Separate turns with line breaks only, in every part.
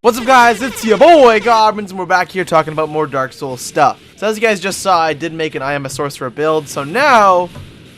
What's up, guys? It's your boy Goblins, and we're back here talking about more Dark Souls stuff. So as you guys just saw, I did make an I am a Sorcerer build, so now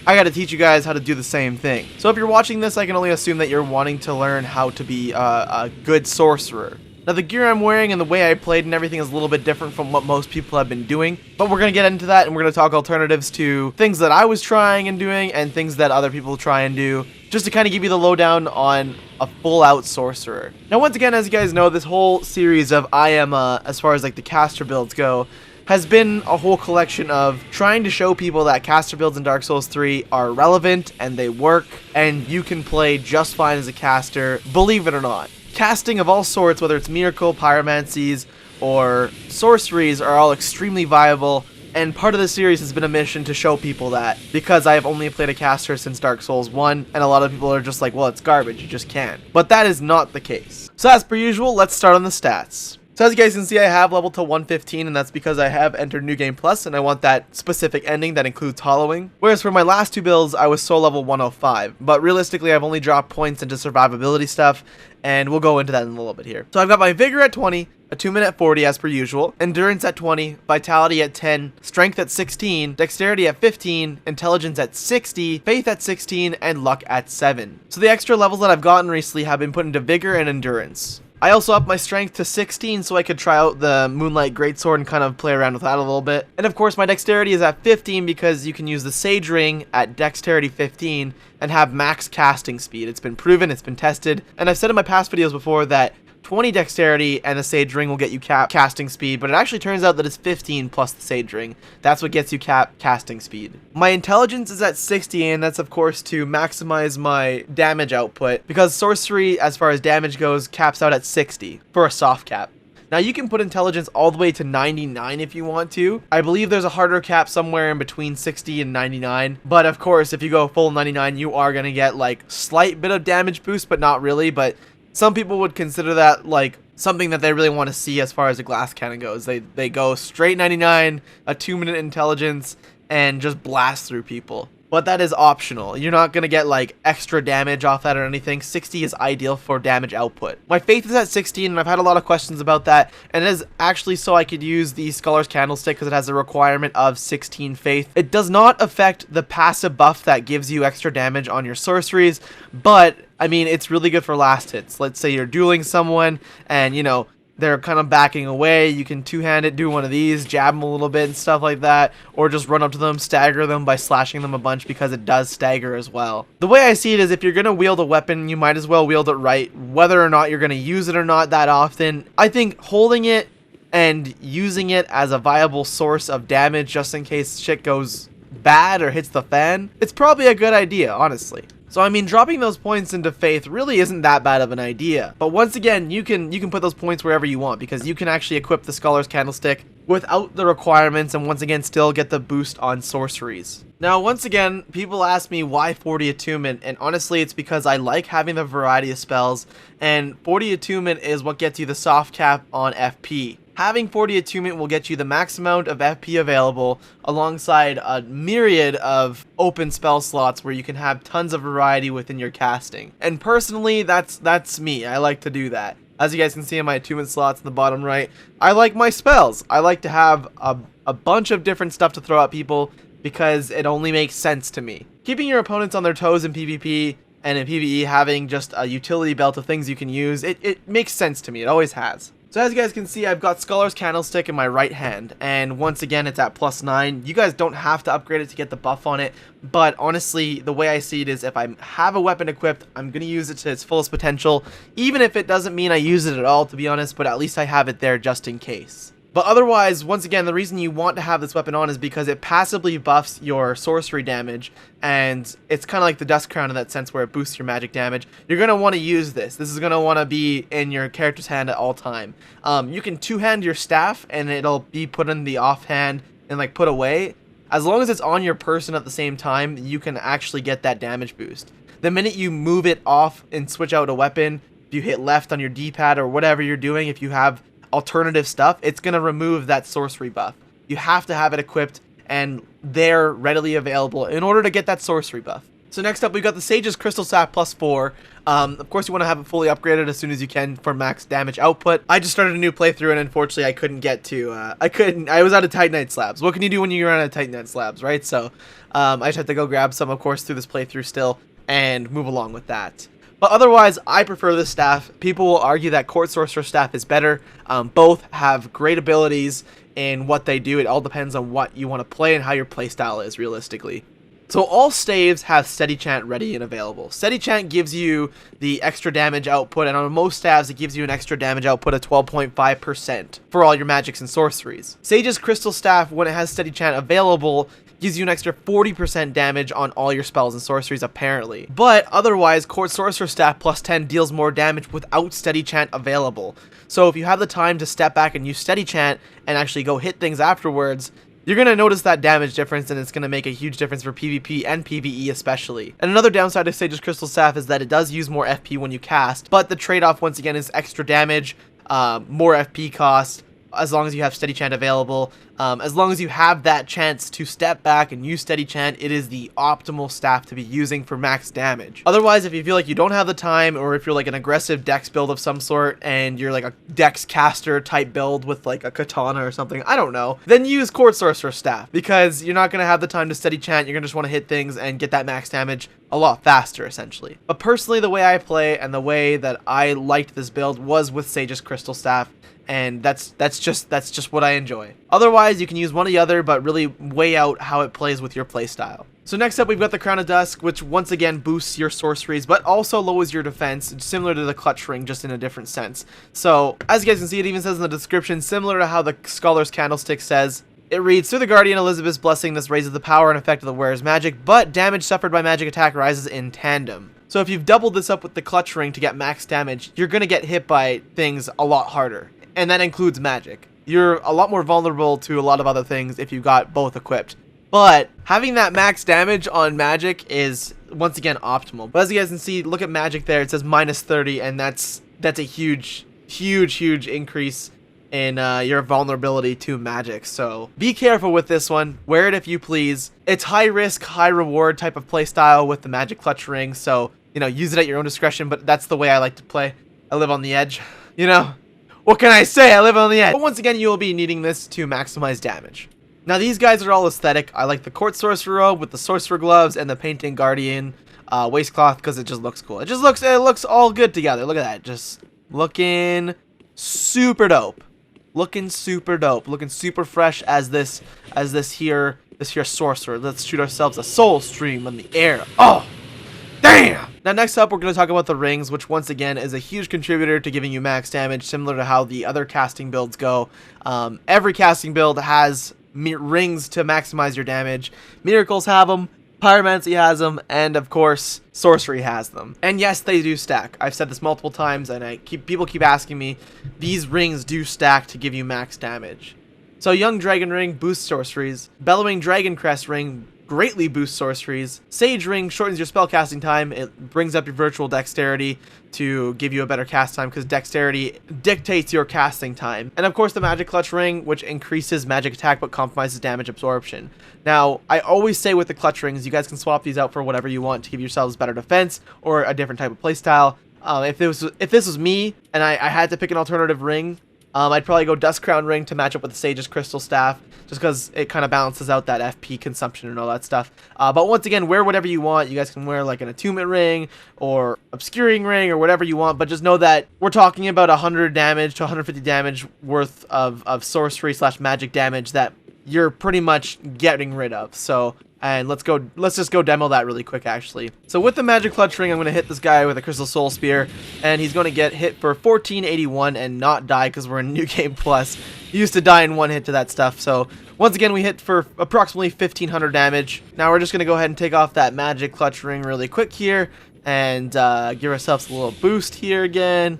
I gotta teach you guys how to do the same thing. So if you're watching this, I can only assume that you're wanting to learn how to be a good sorcerer. Now the gear I'm wearing and the way I played and everything is a little bit different from what most people have been doing, but we're gonna get into that and we're gonna talk alternatives to things that I was trying and doing and things that other people try and do, just to kind of give you the lowdown on a full-out sorcerer. Now once again, as you guys know, this whole series of I am as far as like the caster builds go, has been a whole collection of trying to show people that caster builds in Dark Souls 3 are relevant and they work and you can play just fine as a caster, believe it or not. Casting of all sorts, whether it's miracle, pyromancies, or sorceries, are all extremely viable, and part of the series has been a mission to show people that, because I have only played a caster since Dark Souls 1, and a lot of people are just like, well, it's garbage, you just can't. But that is not the case. So as per usual, let's start on the stats. So as you guys can see, I have leveled to 115, and that's because I have entered New Game Plus, and I want that specific ending that includes hollowing. Whereas for my last two builds, I was soul level 105, but realistically, I've only dropped points into survivability stuff, and we'll go into that in a little bit here. So I've got my Vigor at 20, Attunement at 40 as per usual, Endurance at 20, Vitality at 10, Strength at 16, Dexterity at 15, Intelligence at 60, Faith at 16, and Luck at 7. So the extra levels that I've gotten recently have been put into Vigor and Endurance. I also upped my strength to 16 so I could try out the Moonlight Greatsword and kind of play around with that a little bit. And of course my dexterity is at 15 because you can use the Sage Ring at dexterity 15 and have max casting speed. It's been proven, it's been tested, and I've said in my past videos before that 20 dexterity and the Sage Ring will get you casting speed, but it actually turns out that it's 15 plus the Sage Ring. That's what gets you casting speed. My intelligence is at 60, and that's of course to maximize my damage output, because sorcery, as far as damage goes, caps out at 60 for a soft cap. Now you can put intelligence all the way to 99 if you want to. I believe there's a harder cap somewhere in between 60 and 99. But of course, if you go full 99, you are going to get like slight bit of damage boost, but not really. But some people would consider that like something that they really want to see as far as a glass cannon goes. They go straight 99, a 2-minute intelligence, and just blast through people. But that is optional. You're not going to get like extra damage off that or anything. 60 is ideal for damage output. My faith is at 16, and I've had a lot of questions about that. And it is actually so I could use the Scholar's Candlestick because it has a requirement of 16 faith. It does not affect the passive buff that gives you extra damage on your sorceries, but I mean, it's really good for last hits. Let's say you're dueling someone and, you know, they're kind of backing away. You can two-hand it, do one of these, jab them a little bit and stuff like that, or just run up to them, stagger them by slashing them a bunch because it does stagger as well. The way I see it is if you're going to wield a weapon, you might as well wield it right, whether or not you're going to use it or not that often. I think holding it and using it as a viable source of damage just in case shit goes bad or hits the fan, it's probably a good idea, honestly. So I mean, dropping those points into faith really isn't that bad of an idea. But once again, you can put those points wherever you want, because you can actually equip the Scholar's Candlestick without the requirements and once again still get the boost on sorceries. Now once again, people ask me why 40 Attunement, and honestly it's because I like having the variety of spells, and 40 Attunement is what gets you the soft cap on FP. Having 40 Attunement will get you the max amount of FP available alongside a myriad of open spell slots where you can have tons of variety within your casting. And personally, that's me. I like to do that. As you guys can see in my attunement slots in the bottom right, I like my spells. I like to have a bunch of different stuff to throw at people because it only makes sense to me. Keeping your opponents on their toes in PvP and in PvE, having just a utility belt of things you can use, it makes sense to me. It always has. So as you guys can see, I've got Scholar's Candlestick in my right hand, and once again it's at +9. You guys don't have to upgrade it to get the buff on it, but honestly, the way I see it is if I have a weapon equipped, I'm going to use it to its fullest potential, even if it doesn't mean I use it at all, to be honest, but at least I have it there just in case. But otherwise, once again, the reason you want to have this weapon on is because it passively buffs your sorcery damage, and it's kind of like the Dust Crown in that sense where it boosts your magic damage. You're going to want to use this. This is going to want to be in your character's hand at all time. You can two-hand your staff, and it'll be put in the offhand and like put away. As long as it's on your person at the same time, you can actually get that damage boost. The minute you move it off and switch out a weapon, if you hit left on your D-pad or whatever you're doing, if you have alternative stuff, it's going to remove that sorcery buff. You have to have it equipped and there readily available in order to get that sorcery buff. So next up, we've got the Sage's Crystal Staff +4. Of course, you want to have it fully upgraded as soon as you can for max damage output. I just started a new playthrough, and unfortunately, I couldn't get to, I was out of Titanite slabs. What can you do when you're out of Titanite slabs, right? So, I just had to go grab some, of course, through this playthrough still, and move along with that. But otherwise, I prefer this staff. People will argue that Court Sorcerer staff is better. Both have great abilities in what they do. It all depends on what you want to play and how your playstyle is, realistically. So all staves have Steady Chant ready and available. Steady Chant gives you the extra damage output, and on most staves it gives you an extra damage output of 12.5% for all your magics and sorceries. Sage's Crystal Staff, when it has Steady Chant available, gives you an extra 40% damage on all your spells and sorceries, apparently. But otherwise, Court Sorcerer Staff +10 deals more damage without Steady Chant available. So if you have the time to step back and use Steady Chant and actually go hit things afterwards, you're going to notice that damage difference, and it's going to make a huge difference for PvP and PvE especially. And another downside of Sage's Crystal Staff is that it does use more FP when you cast, but the trade-off once again is extra damage, more FP cost, as long as you have Steady Chant available. As long as you have that chance to step back and use Steady Chant, it is the optimal staff to be using for max damage. Otherwise, if you feel like you don't have the time, or if you're like an aggressive dex build of some sort, and you're like a dex caster type build with like a katana or something, I don't know, then use Court Sorcerer Staff, because you're not going to have the time to Steady Chant. You're going to just want to hit things and get that max damage a lot faster, essentially. But personally, the way I play and the way that I liked this build was with Sage's Crystal Staff, and that's just what I enjoy. Otherwise, you can use one or the other, but really weigh out how it plays with your playstyle. So next up, we've got the Crown of Dusk, which once again boosts your sorceries, but also lowers your defense, similar to the Clutch Ring, just in a different sense. So, as you guys can see, it even says in the description, similar to how the Scholar's Candlestick says, it reads, through the Guardian Elizabeth's blessing, this raises the power and effect of the wearer's magic, but damage suffered by magic attack rises in tandem. So if you've doubled this up with the Clutch Ring to get max damage, you're going to get hit by things a lot harder. And that includes magic. You're a lot more vulnerable to a lot of other things if you got both equipped. But having that max damage on magic is, once again, optimal. But as you guys can see, look at magic there. It says -30, and that's a huge increase in your vulnerability to magic. So be careful with this one. Wear it if you please. It's high risk, high reward type of playstyle with the magic Clutch Ring. So, you know, use it at your own discretion. But that's the way I like to play. I live on the edge, you know. What can I say? I live on the edge. But once again, you will be needing this to maximize damage. Now, these guys are all aesthetic. I like the Court Sorcerer robe with the Sorcerer gloves and the Painting Guardian waistcloth because it just looks cool. It looks all good together. Look at that. Just looking super dope. Looking super dope. Looking super fresh as this here sorcerer. Let's shoot ourselves a soul stream in the air. Oh! Damn! Now next up, we're going to talk about the rings, which once again is a huge contributor to giving you max damage, similar to how the other casting builds go. Every casting build has rings to maximize your damage. Miracles have them, Pyromancy has them, and of course, Sorcery has them. And yes, they do stack. I've said this multiple times, and people keep asking me, these rings do stack to give you max damage. So Young Dragon Ring boosts sorceries, Bellowing Dragon Crest Ring greatly boosts sorceries, Sage Ring shortens your spellcasting time, it brings up your virtual dexterity to give you a better cast time because dexterity dictates your casting time, and of course the Magic Clutch Ring, which increases magic attack but compromises damage absorption. Now, I always say with the Clutch Rings, you guys can swap these out for whatever you want to give yourselves better defense or a different type of playstyle. If this was me and I had to pick an alternative ring, I'd probably go Dust Crown Ring to match up with the Sage's Crystal Staff, just because it kind of balances out that FP consumption and all that stuff. But once again, wear whatever you want. You guys can wear like an Attunement Ring or Obscuring Ring or whatever you want, but just know that we're talking about 100 damage to 150 damage worth of sorcery / magic damage that you're pretty much getting rid of. So, and let's just go demo that really quick, actually. So with the Magic Clutch Ring, I'm going to hit this guy with a Crystal Soul Spear, and he's going to get hit for 1481 and not die because we're in New Game Plus. He used to die in one hit to that stuff. So once again, we hit for approximately 1500 damage. Now we're just going to go ahead and take off that Magic Clutch Ring really quick here and give ourselves a little boost here again.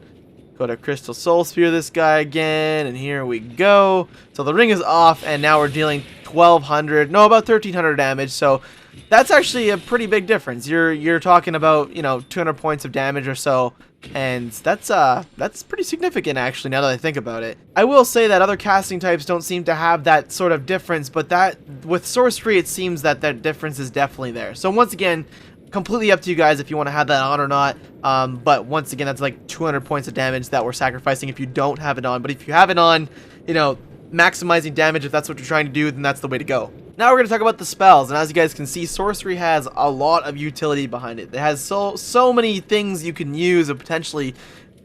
Go to Crystal Soul Spear this guy again, and here we go. So the ring is off, and now we're dealing about 1300 damage. So that's actually a pretty big difference. You're talking about, you know, 200 points of damage or so, and that's pretty significant actually. Now that I think about it, I will say that other casting types don't seem to have that sort of difference, but that with sorcery, it seems that difference is definitely there. So once again, completely up to you guys if you want to have that on or not. But once again, that's like 200 points of damage that we're sacrificing if you don't have it on. But if you have it on, you know, maximizing damage, if that's what you're trying to do, then that's the way to go. Now we're going to talk about the spells, and as you guys can see, sorcery has a lot of utility behind it. It has so many things you can use and potentially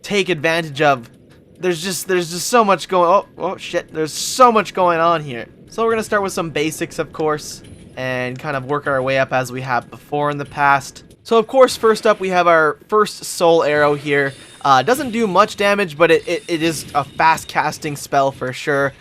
take advantage of. There's just so much going. Oh shit! There's so much going on here. So we're going to start with some basics, of course, and kind of work our way up as we have before in the past. So of course, first up we have our first soul arrow here. Doesn't do much damage, but it is a fast casting spell for sure.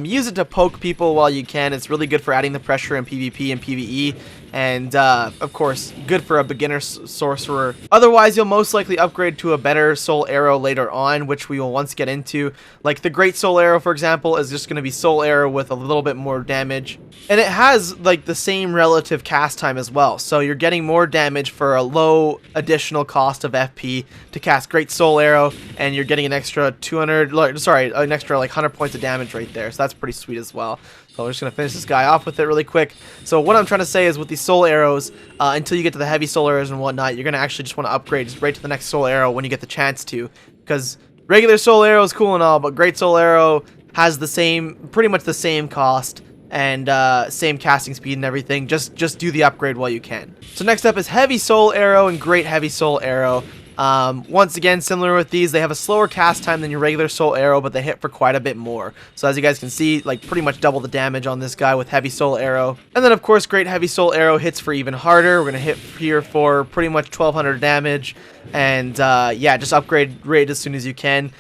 Use it to poke people while you can. It's really good for adding the pressure in PvP and PvE. And, of course, good for a beginner sorcerer. Otherwise, you'll most likely upgrade to a better soul arrow later on, which we will once get into. Like, the great soul arrow, for example, is just going to be soul arrow with a little bit more damage. And it has, like, the same relative cast time as well. So you're getting more damage for a low additional cost of FP to cast great soul arrow. And you're getting an extra an extra, like, 100 points of damage right there. So that's pretty sweet as well. So we're just going to finish this guy off with it really quick. So what I'm trying to say is with these soul arrows, until you get to the heavy soul arrows and whatnot, you're going to actually just want to upgrade just right to the next soul arrow when you get the chance to. Because regular soul arrow is cool and all, but great soul arrow has the same, pretty much the same cost and same casting speed and everything. Just do the upgrade while you can. So next up is heavy soul arrow and great heavy soul arrow. Once again, similar with these, they have a slower cast time than your regular soul arrow, but they hit for quite a bit more. So as you guys can see, like pretty much double the damage on this guy with heavy soul arrow. And then of course, great heavy soul arrow hits for even harder. We're gonna hit here for pretty much 1200 damage, and yeah, just upgrade rate as soon as you can.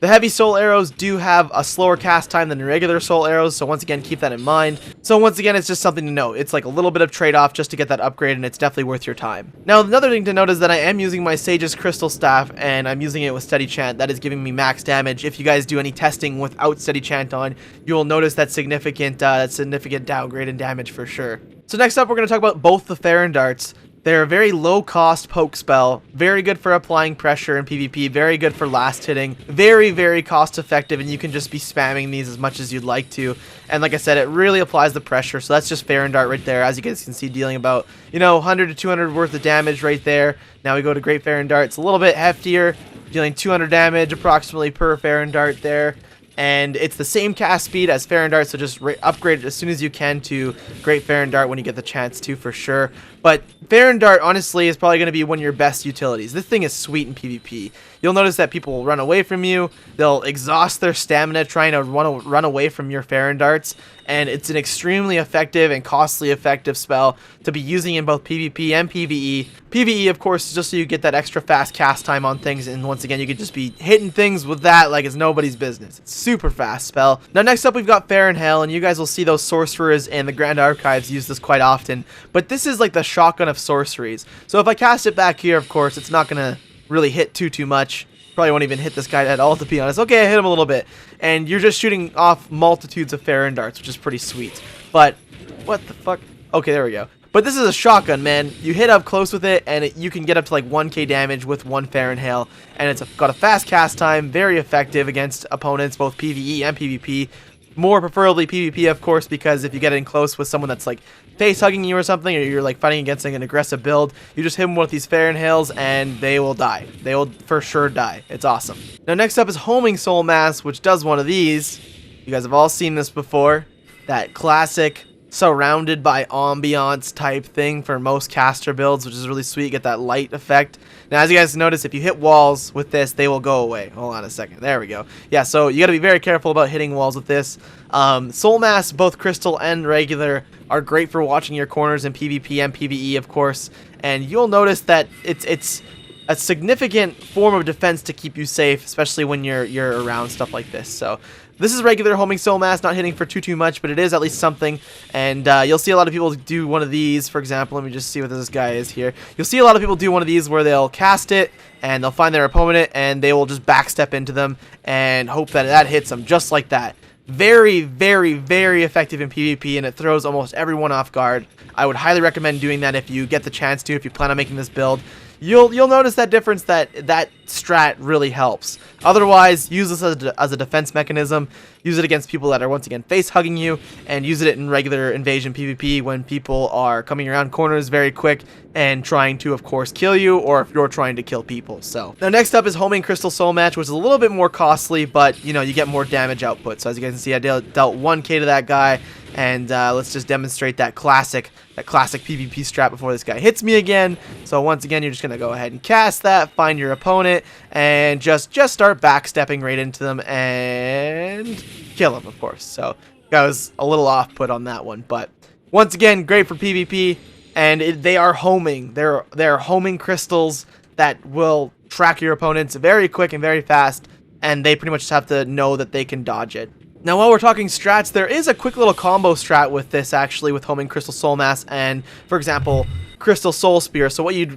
The heavy soul arrows do have a slower cast time than regular soul arrows, so once again, keep that in mind. So once again, it's just something to note. It's like a little bit of trade-off just to get that upgrade, and it's definitely worth your time. Now, another thing to note is that I am using my Sage's Crystal Staff, and I'm using it with Steady Chant. That is giving me max damage. If you guys do any testing without Steady Chant on, you will notice that significant downgrade in damage for sure. So next up, we're going to talk about both the Farron Darts. They're a very low-cost poke spell, very good for applying pressure in PvP, very good for last hitting, very cost-effective, and you can just be spamming these as much as you'd like to. And like I said, it really applies the pressure, so that's just Farron Dart right there, as you guys can see, dealing about, 100 to 200 worth of damage right there. Now we go to Great Farron Dart. It's a little bit heftier, dealing 200 damage approximately per Farron Dart there. And it's the same cast speed as Farron Dart, so just upgrade it as soon as you can to Great Farron Dart when you get the chance to, for sure. But Farron Dart, honestly, is probably going to be one of your best utilities. This thing is sweet in PvP. You'll notice that people will run away from you. They'll exhaust their stamina trying to run away from your Farron Darts. And it's an extremely effective and costly effective spell to be using in both PvP and PvE. PvE, of course, is just so you get that extra fast cast time on things. And once again, you could just be hitting things with that like it's nobody's business. It's super fast spell. Now, next up, we've got Farron Hell. And you guys will see those sorcerers and the Grand Archives use this quite often. But this is like the shotgun of sorceries. So if I cast it back here, of course, it's not going to really hit too much. Probably won't even hit this guy at all, to be honest. Okay, I hit him a little bit. And you're just shooting off multitudes of Farron Darts, which is pretty sweet. But, what the fuck? Okay, there we go. But this is a shotgun, man. You hit up close with it, and you can get up to like 1k damage with one Farron Hail. And it's got a fast cast time, very effective against opponents, both PvE and PvP. More preferably PvP, of course, because if you get in close with someone that's like face hugging you or something, or you're like fighting against an aggressive build, you just hit them with these Farron Hails and they will die. They will for sure die. It's awesome. Now next up is Homing Soul Mass, which does one of these. You guys have all seen this before. That classic surrounded by ambiance type thing for most caster builds, which is really sweet. Get that light effect. Now, as you guys notice, if you hit walls with this, they will go away. Hold on a second. There we go. Yeah, so you got to be very careful about hitting walls with this. Soul Mass, both crystal and regular, are great for watching your corners in PvP and PvE, of course. And you'll notice that it's a significant form of defense to keep you safe, especially when you're around stuff like this. So this is regular Homing Soul Mass, not hitting for too much, but it is at least something. And you'll see a lot of people do one of these. For example, let me just see what this guy is here. You'll see a lot of people do one of these where they'll cast it and they'll find their opponent and they will just backstep into them and hope that that hits them just like that. Very effective in PvP, and it throws almost everyone off guard. I would highly recommend doing that if you get the chance to, if you plan on making this build. You'll notice that difference, that strat really helps. Otherwise, use this as a defense mechanism. Use it against people that are once again face hugging you, and use it in regular invasion PvP when people are coming around corners very quick and trying to, of course, kill you, or if you're trying to kill people. So now next up is Homing Crystal Soul Match, which is a little bit more costly, but you know, you get more damage output. So as you guys can see, I dealt 1k to that guy, and let's just demonstrate that classic PvP strat before this guy hits me again. So once again, you're just gonna go ahead and cast that, find your opponent, and just start backstepping right into them and kill him, of course. So I was a little off put on that one, but once again, great for PvP. And they are homing. They're homing crystals that will track your opponents very quick and very fast, and they pretty much just have to know that they can dodge it. Now, while we're talking strats, there is a quick little combo strat with this, actually, with homing Crystal Soul Mass and, for example, Crystal Soul Spear. So what you're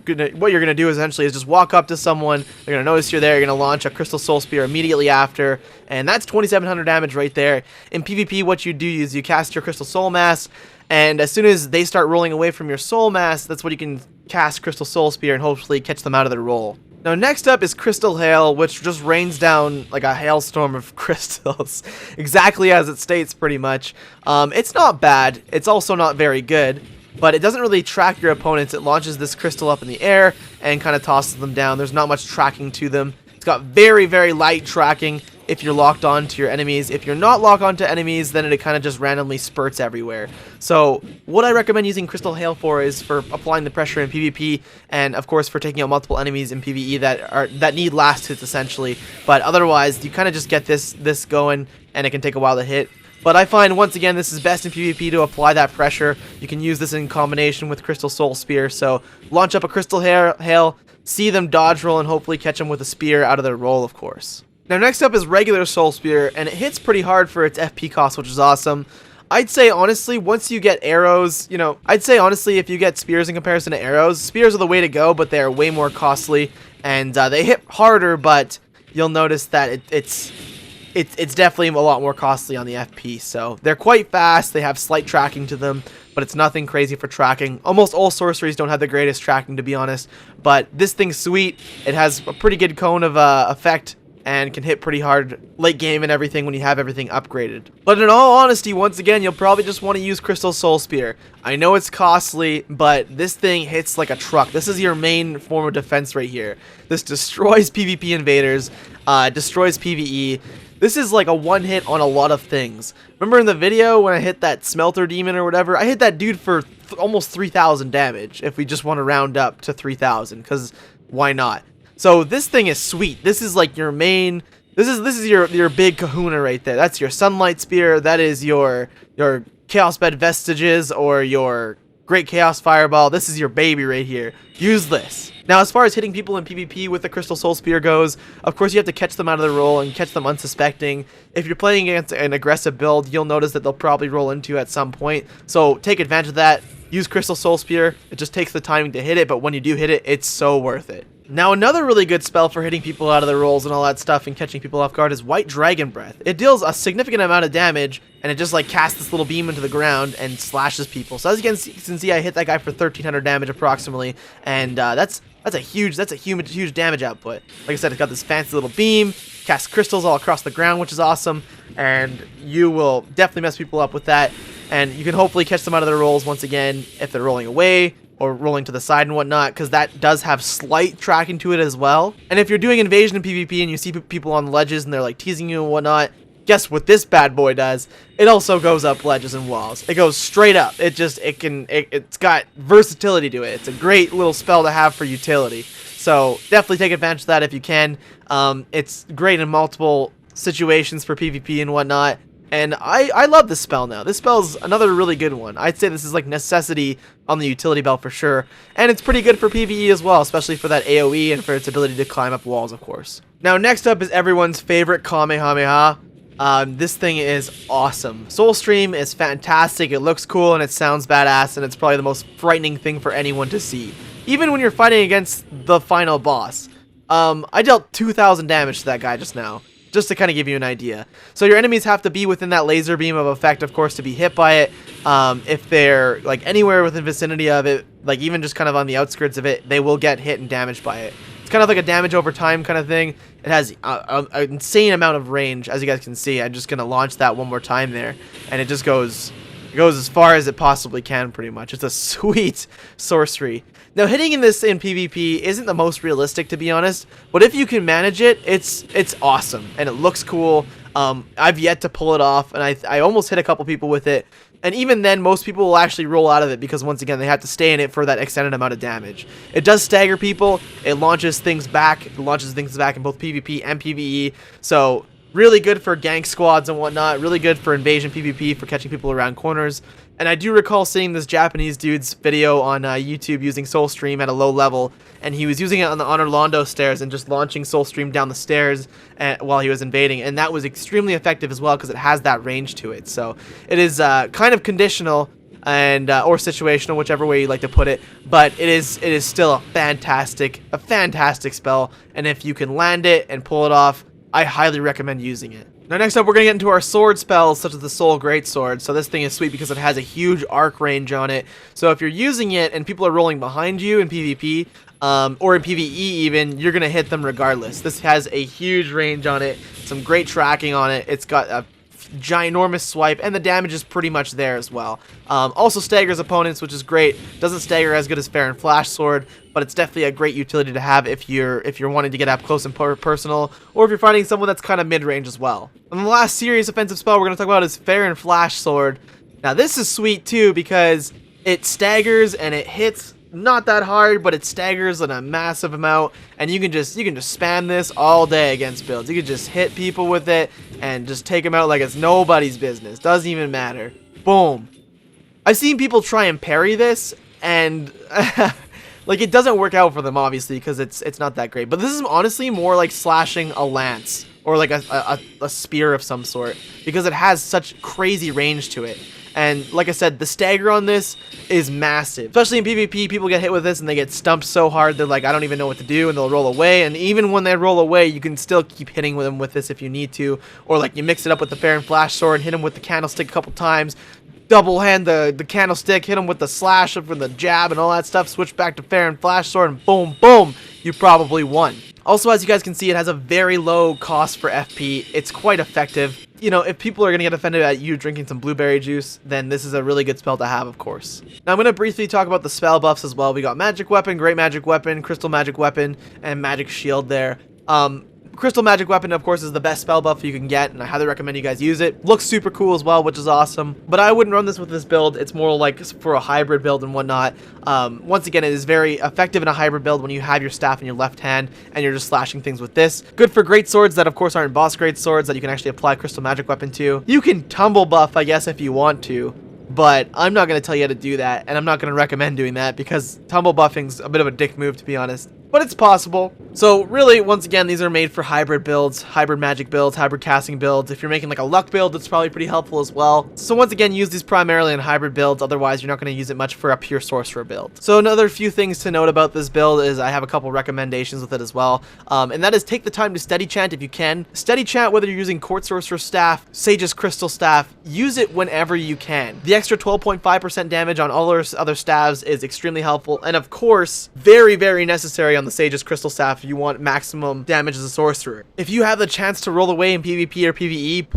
gonna do essentially is just walk up to someone. They're gonna notice you're there. You're gonna launch a Crystal Soul Spear immediately after, and that's 2,700 damage right there. In PvP, what you do is you cast your Crystal Soul Mass, and as soon as they start rolling away from your Soul Mass, that's when you can cast Crystal Soul Spear and hopefully catch them out of their roll. Now next up is Crystal Hail, which just rains down like a hailstorm of crystals, exactly as it states pretty much. It's not bad, it's also not very good, but it doesn't really track your opponents. It launches this crystal up in the air and kind of tosses them down. There's not much tracking to them. It's got very, very light tracking if you're locked on to your enemies. If you're not locked on to enemies, then it kind of just randomly spurts everywhere. So what I recommend using Crystal Hail for is for applying the pressure in PvP, and of course for taking out multiple enemies in PvE that need last hits essentially. But otherwise, you kind of just get this going, and it can take a while to hit. But I find, once again, this is best in PvP to apply that pressure. You can use this in combination with Crystal Soul Spear. So launch up a Crystal Hail, see them dodge roll, and hopefully catch them with a spear out of their roll, of course. Now next up is regular Soul Spear, and it hits pretty hard for its FP cost, which is awesome. I'd say honestly, once you get arrows, if you get spears in comparison to arrows, spears are the way to go, but they are way more costly, and they hit harder, but you'll notice that it's definitely a lot more costly on the FP. So they're quite fast, they have slight tracking to them, but it's nothing crazy for tracking. Almost all sorceries don't have the greatest tracking, to be honest, but this thing's sweet. It has a pretty good cone of effect, and can hit pretty hard late game and everything when you have everything upgraded. But in all honesty, once again, you'll probably just want to use Crystal Soul Spear. I know it's costly, but this thing hits like a truck. This is your main form of defense right here. This destroys PvP invaders, destroys PvE. This is like a one hit on a lot of things. Remember in the video when I hit that Smelter Demon or whatever? I hit that dude for almost 3,000 damage, if we just want to round up to 3,000, because why not? So this thing is sweet. This is like your main, this is your big kahuna right there. That's your Sunlight Spear, that is your Chaos Bed Vestiges, or your Great Chaos Fireball. This is your baby right here. Use this. Now, as far as hitting people in PvP with the Crystal Soul Spear goes, of course you have to catch them out of the roll and catch them unsuspecting. If you're playing against an aggressive build, you'll notice that they'll probably roll into you at some point. So take advantage of that. Use Crystal Soul Spear. It just takes the timing to hit it, but when you do hit it, it's so worth it. Now, another really good spell for hitting people out of their rolls and all that stuff and catching people off guard is White Dragon Breath. It deals a significant amount of damage, and it just like casts this little beam into the ground and slashes people. So as you can see, I hit that guy for 1,300 damage approximately, and that's a huge damage output. Like I said, it's got this fancy little beam, casts crystals all across the ground, which is awesome, and you will definitely mess people up with that. And you can hopefully catch them out of their rolls once again if they're rolling away or rolling to the side and whatnot, because that does have slight tracking to it as well. And if you're doing invasion in PvP and you see people on ledges and they're like teasing you and whatnot, guess what this bad boy does? It also goes up ledges and walls. It goes straight up. It's got versatility to it. It's a great little spell to have for utility. So definitely take advantage of that if you can. It's great in multiple situations for PvP and whatnot. And I love this spell now. This spell's another really good one. I'd say this is like necessity on the utility belt for sure. And it's pretty good for PvE as well, especially for that AoE and for its ability to climb up walls, of course. Now, next up is everyone's favorite Kamehameha. This thing is awesome. Soulstream is fantastic. It looks cool and it sounds badass, and it's probably the most frightening thing for anyone to see. Even when you're fighting against the final boss. I dealt 2,000 damage to that guy just now, just to kind of give you an idea. So your enemies have to be within that laser beam of effect, of course, to be hit by it. If they're like anywhere within vicinity of it, like even just kind of on the outskirts of it, they will get hit and damaged by it. It's kind of like a damage over time kind of thing. It has an insane amount of range, as you guys can see. I'm just going to launch that one more time there, and it just goes as far as it possibly can, pretty much. It's a sweet sorcery. Now, hitting in this in PvP isn't the most realistic, to be honest, but if you can manage it, it's awesome, and it looks cool. I've yet to pull it off, and I almost hit a couple people with it, and even then, most people will actually roll out of it because, once again, they have to stay in it for that extended amount of damage. It does stagger people. It launches things back. It launches things back in both PvP and PvE, so really good for gank squads and whatnot. Really good for invasion PvP, for catching people around corners. And I do recall seeing this Japanese dude's video on YouTube using Soulstream at a low level, and he was using it on the Honor Londo stairs and just launching Soulstream down the stairs while he was invading, and that was extremely effective as well because it has that range to it. So it is kind of conditional and or situational, whichever way you like to put it, but it is still a fantastic spell, and if you can land it and pull it off, I highly recommend using it. Now, next up, we're going to get into our sword spells, such as the Soul Greatsword. So this thing is sweet because it has a huge arc range on it. So if you're using it and people are rolling behind you in PvP, or in PvE even, you're going to hit them regardless. This has a huge range on it, some great tracking on it. It's got a ginormous swipe, and the damage is pretty much there as well. Also staggers opponents, which is great. Doesn't stagger as good as Fair and Flash Sword, but it's definitely a great utility to have if you're wanting to get up close and personal, or if you're fighting someone that's kind of mid-range as well. And the last serious offensive spell we're going to talk about is Fair and Flash Sword. Now this is sweet too because it staggers and it hits not that hard, but it staggers in a massive amount, and you can just spam this all day against builds. You can just hit people with it and just take them out like it's nobody's business. Doesn't even matter. Boom. I've seen people try and parry this, and like, it doesn't work out for them, obviously, because it's not that great. But this is honestly more like slashing a lance or like a spear of some sort, because it has such crazy range to it. And like I said, the stagger on this is massive. Especially in PvP, people get hit with this and they get stumped so hard, they're like, I don't even know what to do, and they'll roll away. And even when they roll away, you can still keep hitting them with this if you need to. Or like, you mix it up with the Fair and Flash Sword and hit them with the candlestick a couple times. Double hand the candlestick, hit them with the slash for the jab and all that stuff, switch back to Fair and Flash Sword, and boom, boom, you probably won. Also, as you guys can see, it has a very low cost for FP. It's quite effective. You know, if people are going to get offended at you drinking some blueberry juice, then this is a really good spell to have, of course. Now, I'm going to briefly talk about the spell buffs as well. We got Magic Weapon, Great Magic Weapon, Crystal Magic Weapon, and Magic Shield there. Crystal Magic Weapon, of course, is the best spell buff you can get, and I highly recommend you guys use it. Looks super cool as well, which is awesome. But I wouldn't run this with this build. It's more like for a hybrid build and whatnot. Once again, it is very effective in a hybrid build when you have your staff in your left hand and you're just slashing things with this. Good for great swords that, of course, aren't boss great swords that you can actually apply Crystal Magic Weapon to. You can tumble buff, I guess, if you want to, but I'm not going to tell you how to do that, and I'm not going to recommend doing that because tumble buffing's a bit of a dick move, to be honest. But it's possible. So really, once again, these are made for hybrid builds, hybrid magic builds, hybrid casting builds. If you're making like a luck build, it's probably pretty helpful as well. So once again, use these primarily in hybrid builds. Otherwise, you're not going to use it much for a pure sorcerer build. So another few things to note about this build is I have a couple recommendations with it as well. And that is, take the time to steady chant if you can. Steady chant whether you're using Court Sorcerer Staff, Sage's Crystal Staff. Use it whenever you can. The extra 12.5% damage on all other staves is extremely helpful. And of course, very, very necessary on the Sage's Crystal Staff if you want maximum damage as a sorcerer. If you have the chance to roll away in PvP or PvE,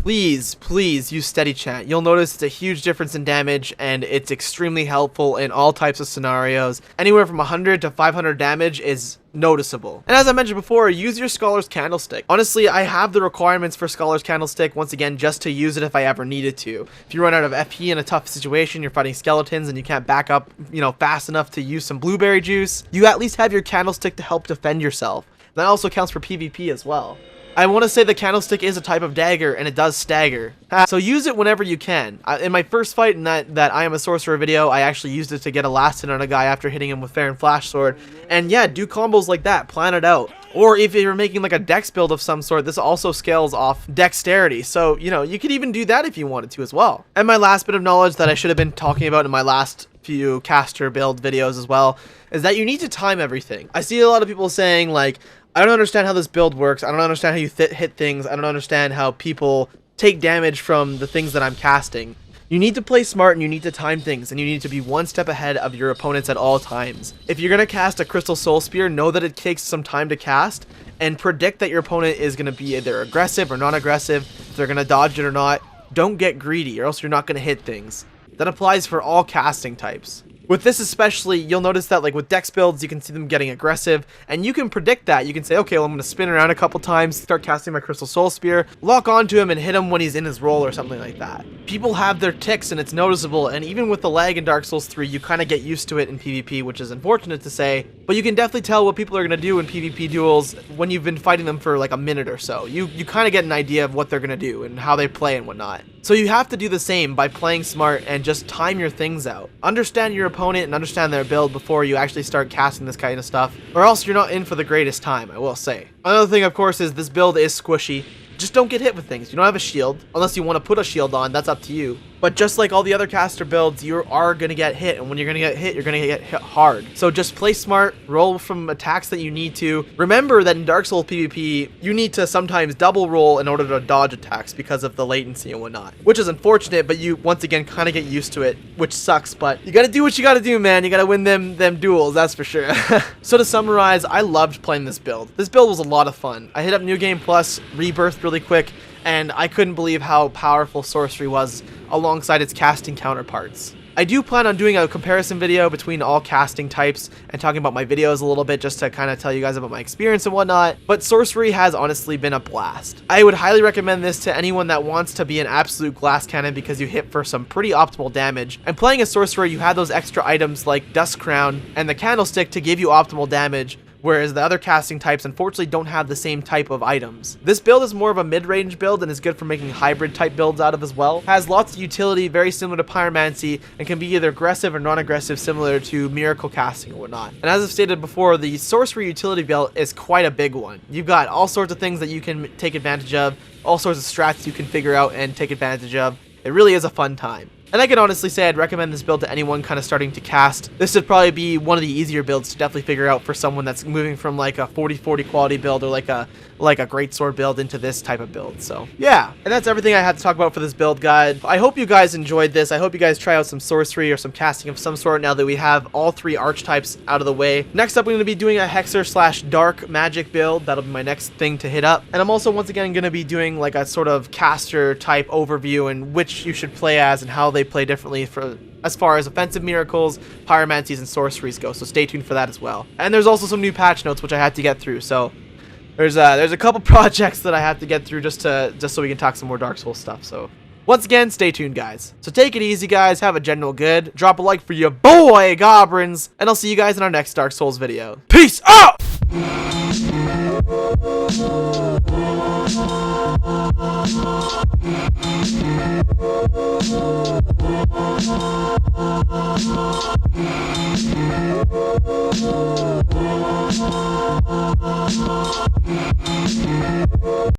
please use Steady Chant. You'll notice it's a huge difference in damage, and it's extremely helpful in all types of scenarios. Anywhere from 100 to 500 damage is noticeable. And as I mentioned before, use your Scholar's Candlestick. Honestly, I have the requirements for Scholar's Candlestick, once again, just to use it if I ever needed to. If you run out of FP in a tough situation, you're fighting skeletons and you can't back up, fast enough to use some blueberry juice, you at least have your candlestick to help defend yourself. That also counts for PvP as well. I want to say the candlestick is a type of dagger, and it does stagger. So use it whenever you can. In my first fight in that I Am a Sorcerer video, I actually used it to get a last hit on a guy after hitting him with Fair and Flash Sword. And yeah, do combos like that. Plan it out. Or if you're making like a dex build of some sort, this also scales off dexterity. So, you could even do that if you wanted to as well. And my last bit of knowledge that I should have been talking about in my last few caster build videos as well is that you need to time everything. I see a lot of people saying like, I don't understand how this build works. I don't understand how you hit things. I don't understand how people take damage from the things that I'm casting. You need to play smart and you need to time things, and you need to be one step ahead of your opponents at all times. If you're going to cast a Crystal Soul Spear, know that it takes some time to cast, and predict that your opponent is going to be either aggressive or non-aggressive, if they're going to dodge it or not. Don't get greedy, or else you're not going to hit things. That applies for all casting types. With this especially, you'll notice that like with Dex builds, you can see them getting aggressive, and you can predict that. You can say, okay, well, I'm going to spin around a couple times, start casting my Crystal Soul Spear, lock onto him, and hit him when he's in his roll or something like that. People have their ticks, and it's noticeable, and even with the lag in Dark Souls 3, you kind of get used to it in PvP, which is unfortunate to say, but you can definitely tell what people are going to do in PvP duels when you've been fighting them for like a minute or so. You kind of get an idea of what they're going to do and how they play and whatnot. So you have to do the same by playing smart and just time your things out. Understand your opponent and understand their build before you actually start casting this kind of stuff, or else you're not in for the greatest time, I will say. Another thing, of course, is this build is squishy. Just don't get hit with things. You don't have a shield, unless you want to put a shield on, that's up to you. But just like all the other caster builds, you are going to get hit, and when you're going to get hit, you're going to get hit hard. So just play smart, roll from attacks that you need to. Remember that in Dark Souls PvP, you need to sometimes double roll in order to dodge attacks because of the latency and whatnot, which is unfortunate, but you, once again, kind of get used to it, which sucks, but you got to do what you got to do, man. You got to win them duels, that's for sure. So to summarize, I loved playing this build. This build was a lot of fun. I hit up New Game Plus, rebirthed really quick, and I couldn't believe how powerful Sorcery was alongside its casting counterparts. I do plan on doing a comparison video between all casting types and talking about my videos a little bit just to kind of tell you guys about my experience and whatnot, but Sorcery has honestly been a blast. I would highly recommend this to anyone that wants to be an absolute glass cannon because you hit for some pretty optimal damage, and playing a Sorcerer, you have those extra items like Dust Crown and the Candlestick to give you optimal damage, whereas the other casting types unfortunately don't have the same type of items. This build is more of a mid-range build and is good for making hybrid type builds out of as well. Has lots of utility, very similar to Pyromancy, and can be either aggressive or non-aggressive, similar to Miracle casting or whatnot. And as I've stated before, the Sorcery utility belt is quite a big one. You've got all sorts of things that you can take advantage of, all sorts of strats you can figure out and take advantage of. It really is a fun time. And I can honestly say I'd recommend this build to anyone kind of starting to cast. This would probably be one of the easier builds to definitely figure out for someone that's moving from like a 40-40 quality build or like a greatsword build into this type of build. So yeah, and that's everything I had to talk about for this build guide. I hope you guys enjoyed this. I hope you guys try out some sorcery or some casting of some sort now that we have all three archetypes out of the way. Next up, we're going to be doing a hexer / dark magic build. That'll be my next thing to hit up. And I'm also once again going to be doing like a sort of caster type overview and which you should play as and how they play differently for as far as offensive miracles, pyromancies, and sorceries go. So stay tuned for that as well. And there's also some new patch notes which I had to get through. So there's a couple projects that I have to get through just so we can talk some more Dark Souls stuff. So once again, stay tuned, guys. So take it easy, guys. Have a general good. Drop a like for your boy, Goblins. And I'll see you guys in our next Dark Souls video. Peace out!